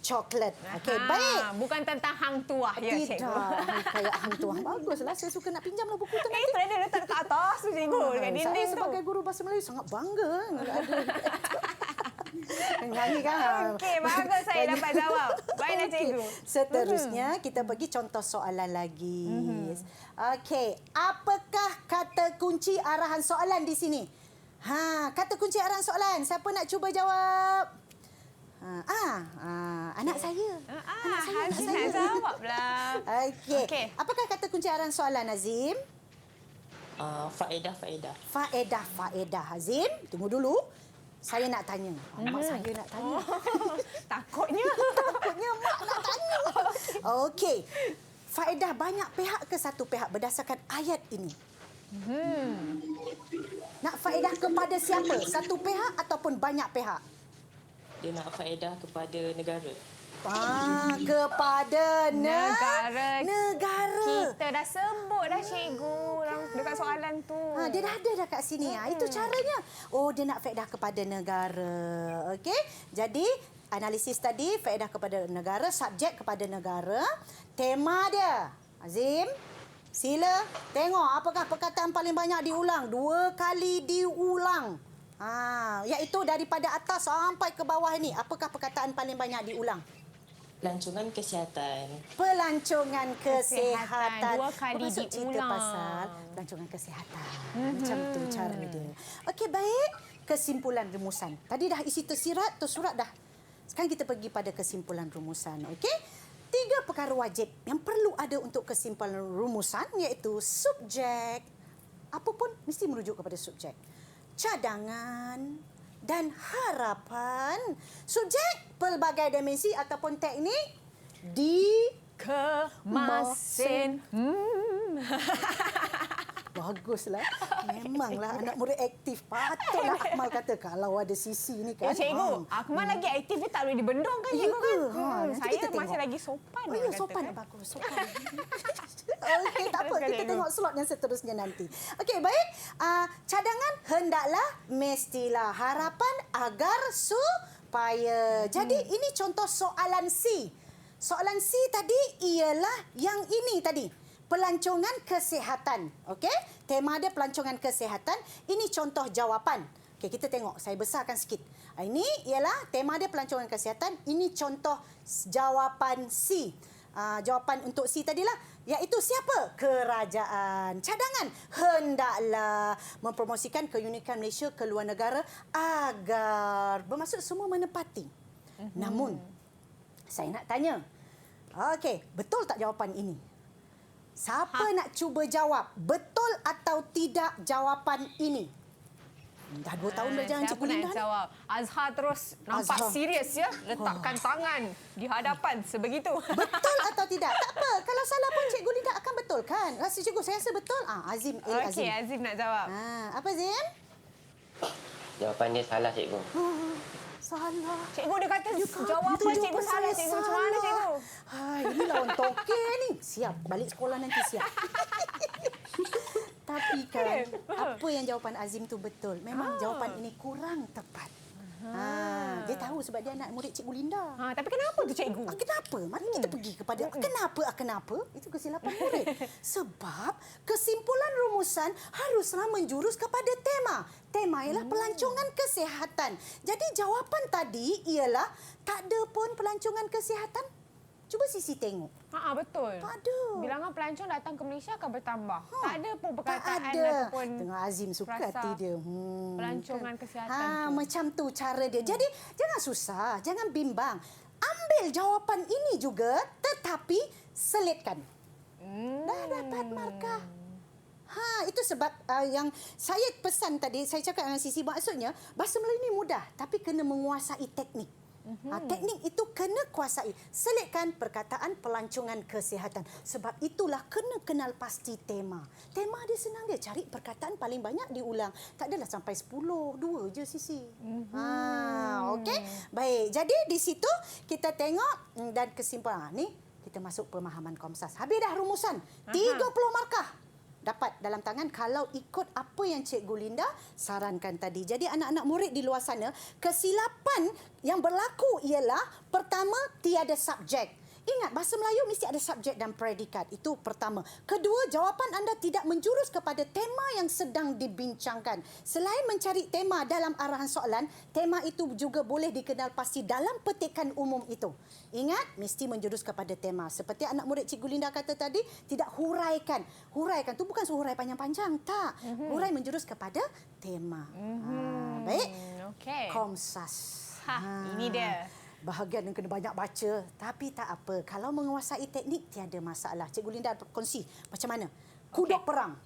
coklat. Okey, baik. Bukan tentang hang tuah ya, cikgu. Tidak. Kayak hang tuah. Baguslah. Saya suka nak pinjamlah buku tu nanti. Saya dah letak dekat atas tu, cikgu. Dekat dinding tu. Saya sebagai guru bahasa Melayu sangat bangga. Nyanyi kan? Okey, bagus saya dapat jawab. Baiklah cikgu. Seterusnya kita pergi contoh soalan lagi. Okey, apakah kata kunci arahan soalan di sini? Kata kunci arahan soalan. Siapa nak cuba jawab? Anak saya. Anak saya. Nak jawablah. Okey. Apakah kata kunci arahan soalan, Azim? Faedah. Faedah. Azim, tunggu dulu. Saya nak tanya. Mak saya nak tanya. Takutnya mak nak tanya. Okey. Faedah banyak pihak ke satu pihak berdasarkan ayat ini? Nak faedah kepada siapa? Satu pihak ataupun banyak pihak? Dia nak faedah kepada negara. Kepada negara. Kita dah sebut dah cikgu dekat soalan tu. Dia dah ada dah kat sini. Itu caranya. Dia nak faedah kepada negara. Okey. Jadi analisis tadi faedah kepada negara, subjek kepada negara, tema dia. Azim, sila tengok apakah perkataan paling banyak diulang. 2 kali diulang. Iaitu daripada atas sampai ke bawah ini. Apakah perkataan paling banyak diulang? Pelancongan kesihatan. Pelancongan kesihatan. 2 kali diulang. Cerita pasal pelancongan kesihatan. Macam tu cara dia. Okey, baik. Kesimpulan rumusan. Tadi dah isi tersirat, tersurat dah. Sekarang kita pergi pada kesimpulan rumusan. Okey? 3 perkara wajib yang perlu ada untuk kesimpulan rumusan iaitu subjek. Apa pun mesti merujuk kepada subjek. Cadangan dan harapan. Subjek pelbagai dimensi ataupun teknik dikemaskan. baguslah. Memanglah anak murid aktif. Patutlah Akmal kata kalau ada Sisi ni kan. Ya, cikgu, Akmal lagi aktif dia tak boleh dibendung kan, cikgu kan? Nanti Saya kita masih tengok. lagi sopan. Oh, ya, orang kata, sopan kan? bagus. Sopan. Okey, tak apa. Teruskan, Kita cikgu. tengok slot yang seterusnya nanti. Okey, baik. Cadangan hendaklah mestilah harapan agar supaya. Jadi, ini contoh soalan C. Soalan C tadi ialah yang ini tadi. Pelancongan kesihatan. Okey? Tema dia pelancongan kesihatan. Ini contoh jawapan. Okey, kita tengok. Saya besarkan sikit. Ini ialah tema dia pelancongan kesihatan. Ini contoh jawapan C. Jawapan untuk C tadilah iaitu siapa? Kerajaan. Cadangan hendaklah mempromosikan keunikan Malaysia ke luar negara agar bermaksud semua menepati. Namun saya nak tanya. Okey, betul tak jawapan ini? Siapa nak cuba jawab betul atau tidak jawapan ini? Dah 2 tahun berjalan Siapa Cikgu Linda nak ni. jawab? Azhar terus nampak Azhar. serius ya. Letakkan tangan di hadapan sebegitu. Betul atau tidak? Tak apa. Kalau salah pun Cikgu Linda akan betulkan. Rasa Cikgu, saya rasa betul. Azim. Azim. Okey, Azim nak jawab. Apa Azim? Jawapan dia salah, cikgu. Salah. Cikgu dia kata jawapan Itu cikgu jawapan salah. saya Cikgu macam mana, salah. cikgu? Hai, ini lawan toke ni. Siap. Balik sekolah nanti siap. Tapi kan, apa yang jawapan Azim tu betul. Memang jawapan ini kurang tepat. Dia tahu sebab dia anak murid Cikgu Linda. Tapi kenapa tu, cikgu? Kenapa? Mari kita pergi kepada kenapa? Itu kesilapan murid. Sebab kesimpulan rumusan haruslah menjurus kepada tema. Tema ialah pelancongan kesihatan. Jadi jawapan tadi ialah tak ada pun pelancongan kesihatan. Cuba Sisi tengok. Betul. Tak ada. Bilangan pelancong datang ke Malaysia akan bertambah. Tak ada pun Tak perkataan ada. ataupun Tengok Azim suka rasa hati dia. pelancongan kesihatan tu. Macam tu cara dia. Jadi jangan susah, jangan bimbang. Ambil jawapan ini juga tetapi selitkan. Dah dapat markah. Itu sebab yang saya pesan tadi, saya cakap dengan Sisi, maksudnya bahasa Melayu ni mudah tapi kena menguasai teknik. Teknik itu kena kuasai. Selitkan perkataan pelancongan kesihatan. Sebab itulah kena kenal pasti tema. Tema dia senang dia. Cari perkataan paling banyak diulang. Tak adalah sampai 10. 2 je Sisi. Okey. Baik. Jadi di situ kita tengok dan kesimpulan. Ni kita masuk pemahaman Komsas. Habis dah rumusan. 30 markah dapat dalam tangan kalau ikut apa yang Cikgu Linda sarankan tadi. Jadi anak-anak murid di luar sana, kesilapan yang berlaku ialah pertama, tiada subjek. Ingat, bahasa Melayu mesti ada subjek dan predikat. Itu pertama. Kedua, jawapan anda tidak menjurus kepada tema yang sedang dibincangkan. Selain mencari tema dalam arahan soalan, tema itu juga boleh dikenal pasti dalam petikan umum itu. Ingat, mesti menjurus kepada tema. Seperti anak murid Cikgu Linda kata tadi, tidak huraikan. Huraikan itu bukan hurai panjang-panjang. Tak. Hurai menjurus kepada tema. Baik. Okey. Komsas. Ini dia. Bahagian yang kena banyak baca. Tapi tak apa. Kalau menguasai teknik, tiada masalah. Cikgu Linda kongsi macam mana? Kuduk perang.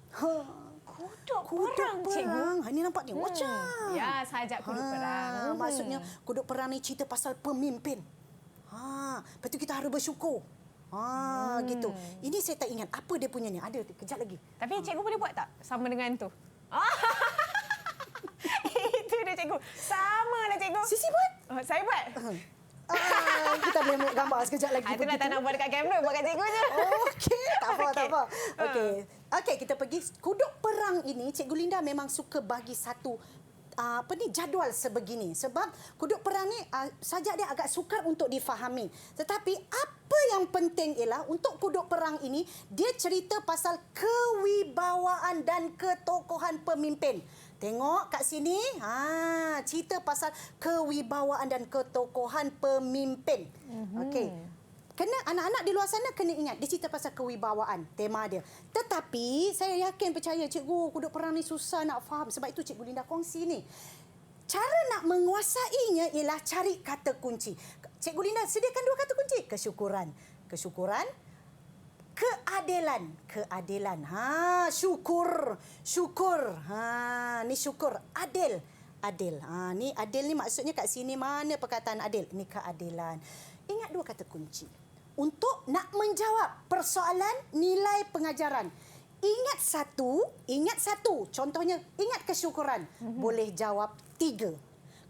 Kuduk perang, cikgu. Ini nampak ni. Macam. Ya, sajak kuduk perang. Maksudnya, kuduk perang ni cerita pasal pemimpin. Lepas tu kita harus bersyukur. Gitu. Ini saya tak ingat. Apa dia punya ni? Ada. Kejap lagi. Tapi cikgu boleh buat tak sama dengan tu? Itu dia, cikgu. Sama lah, cikgu. Sisi buat? Saya buat. Kita boleh ambil gambar sekejap lagi. Itulah tak nak buat dekat kamera, buat kat cikgu je. Okey, tak apa. Okey, kita pergi. Kuduk perang ini, Cikgu Linda memang suka bagi satu jadual sebegini. Sebab kuduk perang ni sajak dia agak sukar untuk difahami. Tetapi apa yang penting ialah untuk kuduk perang ini, dia cerita pasal kewibawaan dan ketokohan pemimpin. Tengok kat sini, cerita pasal kewibawaan dan ketokohan pemimpin. Okey. Kena anak-anak di luar sana kena ingat, dia cerita pasal kewibawaan, tema dia. Tetapi saya yakin percaya cikgu, kuduk perang ni susah nak faham. Sebab itu Cikgu Linda kongsi ni. Cara nak menguasainya ialah cari kata kunci. Cikgu Linda sediakan 2 kata kunci. Kesyukuran, keadilan. Syukur. Ni syukur. Adil. Ni adil ni maksudnya kat sini mana perkataan adil? Ni keadilan. Ingat 2 kata kunci. Untuk nak menjawab persoalan nilai pengajaran. Ingat satu. Contohnya, ingat kesyukuran. Boleh jawab 3.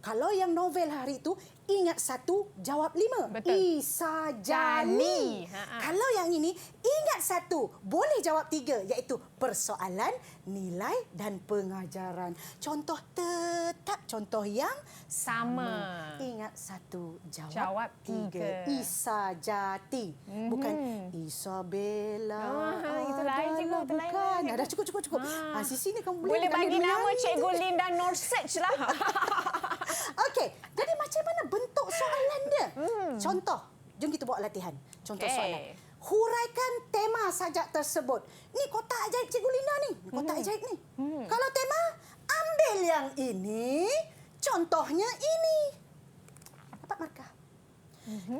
Kalau yang novel hari itu, ingat 1, jawab 5. Betul. Isa Jali. Kalau yang ini, ingat 1, boleh jawab 3, iaitu persoalan, nilai dan pengajaran. Contoh tetap, contoh yang sama. Ingat 1, jawab 3. Isa Jati. Bukan Isabella. Itu lain cikgu. Bukan. Dah cukup. Sisi ni kamu Boleh bagi nama Cikgu Linda Nur Search lah. Okey, jadi macam mana bentuk soalan dia? Contoh, jom kita buat latihan. Contoh soalan. Huraikan tema sajak tersebut. Ni kotak ajaib Cikgu Linda ni. Kotak ajaib ni. Kalau tema, ambil yang ini. Contohnya ini. Dapat markah.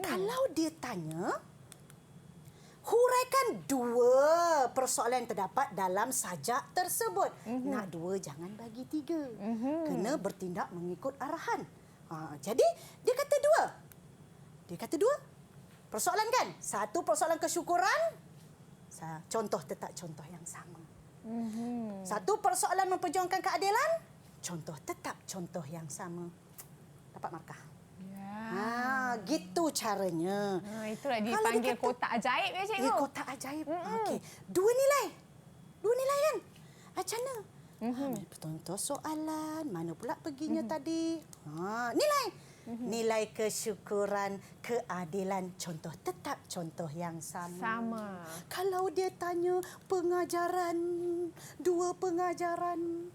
Kalau dia tanya, huraikan 2 persoalan yang terdapat dalam sajak tersebut. Nak 2, jangan bagi 3. Kena bertindak mengikut arahan. Jadi, dia kata 2. Persoalan kan? 1 persoalan kesyukuran. Contoh tetap contoh yang sama. 1 persoalan memperjuangkan keadilan. Contoh tetap contoh yang sama. Dapat markah. Gitu caranya. Itulah dipanggil kotak ajaib ya cikgu. Kotak ajaib. Okey. 2 nilai kan? Macam mana? Contoh soalan, mana pula perginya tadi? Nilai. Nilai kesyukuran, keadilan, contoh tetap contoh yang sama. Kalau dia tanya pengajaran, 2 pengajaran,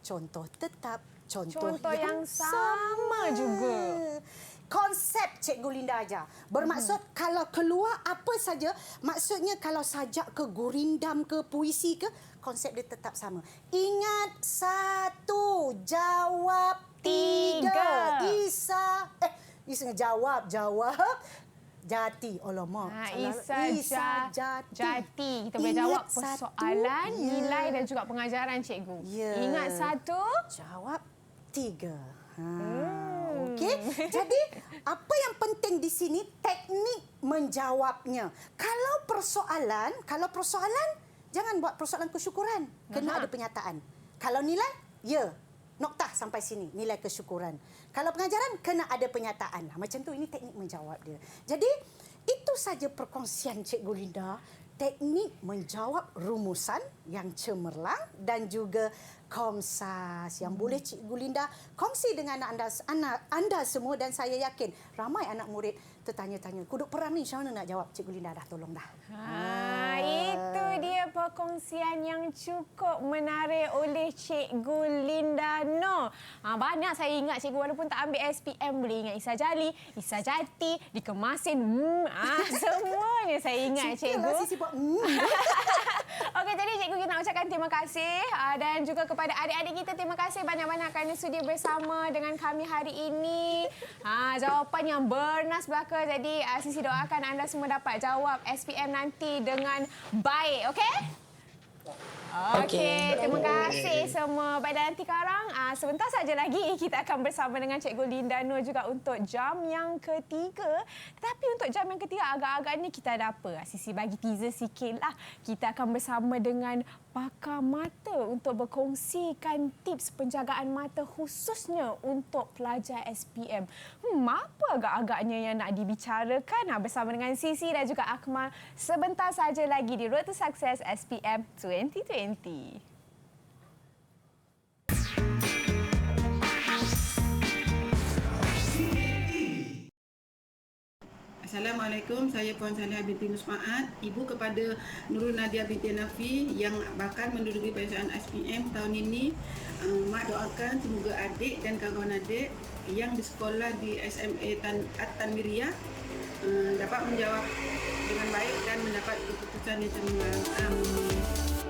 contoh tetap contoh yang sama juga. Konsep Cikgu Linda ajar. Bermaksud kalau keluar apa saja, maksudnya kalau sajak ke gurindam ke puisi ke, konsep dia tetap sama. Ingat 1, jawab 3. Isa jawab Jati. Alamak. Isa Jati. Kita boleh jawab persoalan, nilai dan juga pengajaran cikgu. Ingat 1, jawab 3. Okey. Jadi, apa yang penting di sini teknik menjawabnya. Kalau persoalan, jangan buat persoalan kesyukuran. Kena ada penyataan. Kalau nilai, noktah sampai sini, nilai kesyukuran. Kalau pengajaran, kena ada penyataan. Macam tu, ini teknik menjawab dia. Jadi, itu saja perkongsian Cikgu Linda. Teknik menjawab rumusan yang cemerlang dan juga komsas yang boleh Cikgu Linda kongsi dengan anda semua, dan saya yakin ramai anak murid tertanya-tanya, kuduk perang ni macam mana nak jawab? Cikgu Linda dah tolong dah. Itu dia perkongsian yang cukup menarik oleh Cikgu Linda Nur. Banyak saya ingat cikgu, walaupun tak ambil SPM, boleh ingat Isa Jali, Isa Jati, dikemasin. Semuanya saya ingat cikgu. Okey, jadi cikgu kita nak ucapkan terima kasih dan juga kepada adik-adik kita, terima kasih banyak-banyak kerana sudi bersama dengan kami hari ini. Jawapan yang bernas belaka. Jadi Sisi doakan anda semua dapat jawab SPM nanti dengan baik. Okey? Okey, terima kasih semua. Baik, dan nanti sekarang sebentar saja lagi kita akan bersama dengan Cikgu Linda Nur juga untuk jam yang ketiga. Tetapi untuk jam yang ketiga agak-agak ni kita ada apa? Sisi bagi teaser sikitlah. Kita akan bersama dengan pakar mata untuk berkongsikan tips penjagaan mata khususnya untuk pelajar SPM. Apa agak-agaknya yang nak dibicarakan bersama dengan Sisi dan juga Akmal sebentar saja lagi di Road to Success SPM 2020. Assalamualaikum, saya Puan Salihah binti Musmaat, ibu kepada Nurul Nadia binti Nafi yang bakal menduduki peperiksaan SPM tahun ini. Mak doakan semoga adik dan kawan-kawan adik yang bersekolah di SMA At-Tanwiriyah dapat menjawab dengan baik dan mendapat keputusan yang cemerlang. Amin.